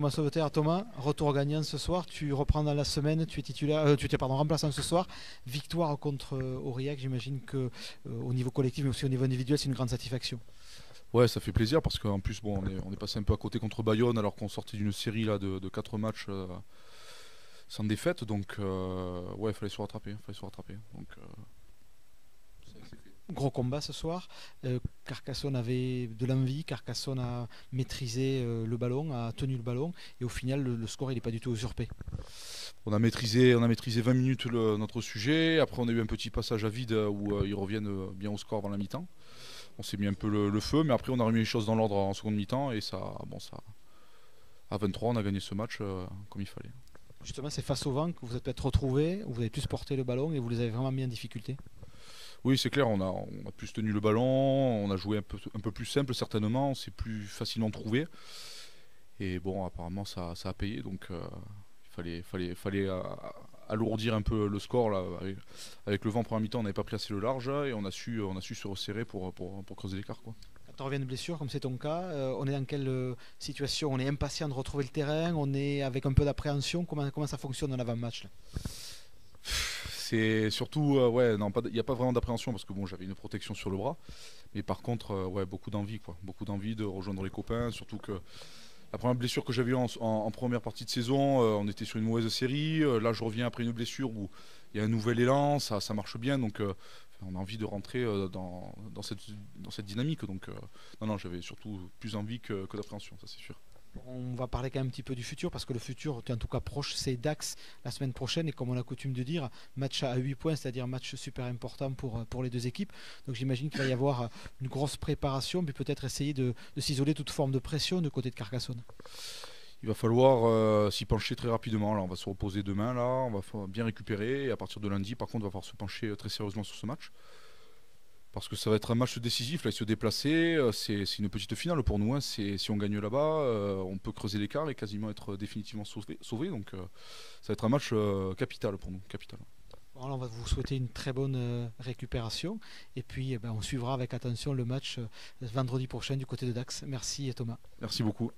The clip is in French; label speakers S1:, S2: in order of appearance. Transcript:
S1: Thomas Sauveterre, Thomas, retour gagnant ce soir, tu reprends dans la semaine, tu es titulaire, tu étais remplaçant ce soir, victoire contre Aurillac, j'imagine que au niveau collectif mais aussi au niveau individuel c'est une grande satisfaction.
S2: Ouais, ça fait plaisir parce qu'en plus, bon, on est passé un peu à côté contre Bayonne alors qu'on sortait d'une série là, de 4 matchs sans défaite. Donc, ouais, il fallait se rattraper. Donc, c'est fait.
S1: Gros combat ce soir, Carcassonne avait de l'envie, Carcassonne a maîtrisé le ballon, a tenu le ballon et au final le score il n'est pas du tout usurpé.
S2: On a maîtrisé 20 minutes notre sujet. Après, on a eu un petit passage à vide où ils reviennent bien au score avant la mi-temps. On s'est mis un peu le feu, mais après, on a remis les choses dans l'ordre en seconde mi-temps. Et ça, bon, ça, à 23, on a gagné ce match comme il fallait.
S1: Justement c'est face au vent que vous êtes peut-être retrouvés, vous avez plus porté le ballon et vous les avez vraiment mis en difficulté.
S2: Oui, c'est clair, on a plus tenu le ballon, on a joué un peu plus simple certainement, on s'est plus facilement trouvé. Et bon, apparemment, ça a payé, donc il fallait alourdir un peu le score là. Avec le vent en première mi-temps, on n'avait pas pris assez le large et on a su se resserrer pour creuser l'écart, quoi.
S1: Quand tu reviens de blessure, comme c'est ton cas, on est dans quelle situation? On est impatient de retrouver le terrain, on est avec un peu d'appréhension, comment ça fonctionne dans l'avant-match là?
S2: C'est surtout, ouais, non, il n'y a pas vraiment d'appréhension parce que bon, j'avais une protection sur le bras, mais par contre, ouais, beaucoup d'envie, quoi, beaucoup d'envie de rejoindre les copains, surtout que la première blessure que j'avais eue en première partie de saison, on était sur une mauvaise série. Là, je reviens après une blessure où il y a un nouvel élan, ça marche bien, donc on a envie de rentrer dans cette dynamique. Donc, non, non, j'avais surtout plus envie que d'appréhension, ça c'est sûr.
S1: On va parler quand même un petit peu du futur parce que le futur, en tout cas proche, c'est Dax la semaine prochaine et comme on a coutume de dire, match à 8 points, c'est-à-dire match super important pour les deux équipes. Donc j'imagine qu'il va y avoir une grosse préparation, puis peut-être essayer de s'isoler toute forme de pression du côté de Carcassonne.
S2: Il va falloir s'y pencher très rapidement. Là, on va se reposer demain, là, on va bien récupérer. Et à partir de lundi, par contre, on va falloir se pencher très sérieusement sur ce match. Parce que ça va être un match décisif, là, il se déplacer, c'est une petite finale pour nous, hein. Si on gagne là-bas, on peut creuser l'écart et quasiment être définitivement sauvé. Donc ça va être un match capital pour nous, capital.
S1: Alors, on va vous souhaiter une très bonne récupération et puis eh ben, on suivra avec attention le match vendredi prochain du côté de Dax. Merci Thomas.
S2: Merci beaucoup.